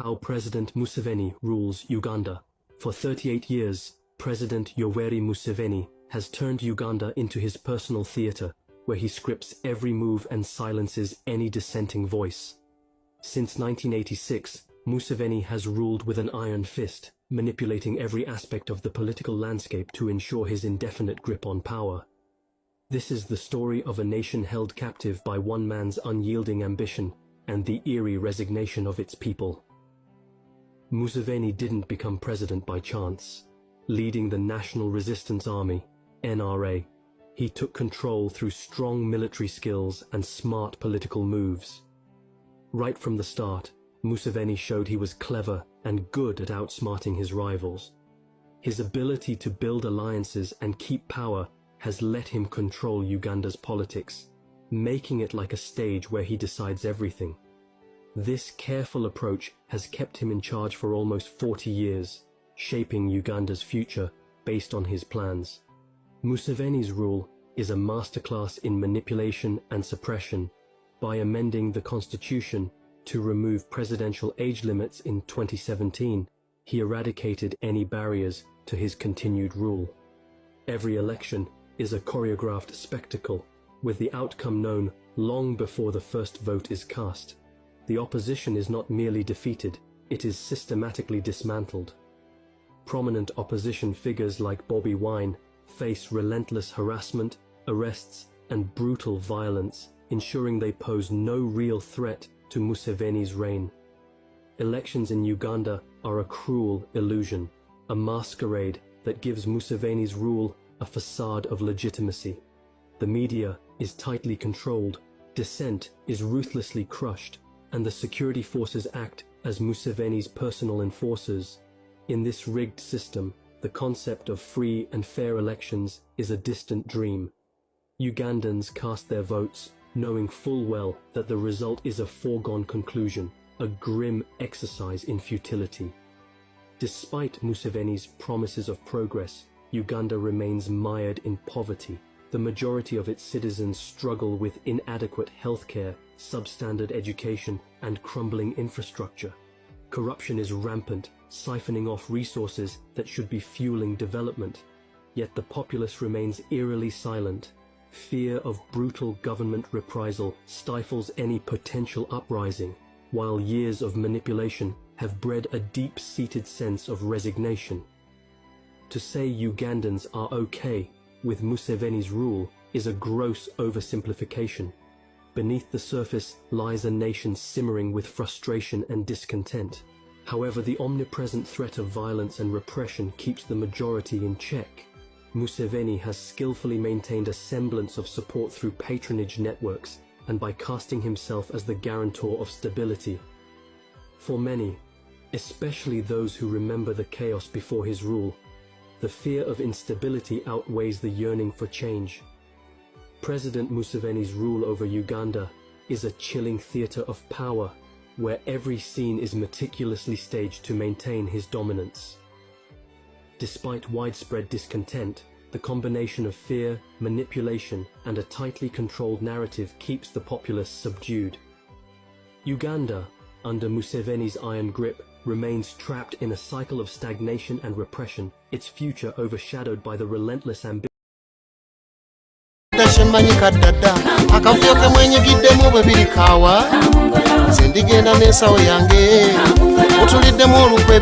how President Museveni rules Uganda. For 38 years, President Yoweri Museveni has turned Uganda into his personal theater, where he scripts every move and silences any dissenting voice. Since 1986, Museveni has ruled with an iron fist, manipulating every aspect of the political landscape to ensure his indefinite grip on power. This is the story of a nation held captive by one man's unyielding ambition and the eerie resignation of its people. Museveni didn't become president by chance. Leading the National Resistance Army, NRA, he took control through strong military skills and smart political moves. Right from the start, Museveni showed he was clever and good at outsmarting his rivals. His ability to build alliances and keep power has let him control Uganda's politics, making it like a stage where he decides everything. This careful approach has kept him in charge for almost 40 years, shaping Uganda's future based on his plans. Museveni's rule is a masterclass in manipulation and suppression. By amending the constitution to remove presidential age limits in 2017, he eradicated any barriers to his continued rule. Every election is a choreographed spectacle, with the outcome known long before the first vote is cast. The opposition is not merely defeated, it is systematically dismantled. Prominent opposition figures like Bobi Wine face relentless harassment, arrests, and brutal violence, ensuring they pose no real threat to Museveni's reign. Elections in Uganda are a cruel illusion, a masquerade that gives Museveni's rule a facade of legitimacy. The media is tightly controlled, dissent is ruthlessly crushed, and the security forces act as Museveni's personal enforcers. In this rigged system, the concept of free and fair elections is a distant dream. Ugandans cast their votes, knowing full well that the result is a foregone conclusion, a grim exercise in futility. Despite Museveni's promises of progress, Uganda remains mired in poverty. The majority of its citizens struggle with inadequate healthcare, substandard education, and crumbling infrastructure. Corruption is rampant, siphoning off resources that should be fueling development. Yet the populace remains eerily silent. Fear of brutal government reprisal stifles any potential uprising, while years of manipulation have bred a deep-seated sense of resignation. To say Ugandans are okay with Museveni's rule is a gross oversimplification. Beneath the surface lies a nation simmering with frustration and discontent. However, the omnipresent threat of violence and repression keeps the majority in check. Museveni has skillfully maintained a semblance of support through patronage networks and by casting himself as the guarantor of stability. For many, especially those who remember the chaos before his rule, the fear of instability outweighs the yearning for change. President Museveni's rule over Uganda is a chilling theater of power, where every scene is meticulously staged to maintain his dominance. Despite widespread discontent, the combination of fear, manipulation, and a tightly controlled narrative keeps the populace subdued. Uganda, under Museveni's iron grip, remains trapped in a cycle of stagnation and repression, its future overshadowed by the relentless ambition. Akavuyo ke mwenyigiddemu bwe birikaawa nze ndigenda n'ensawo yange otuliddemu olukwe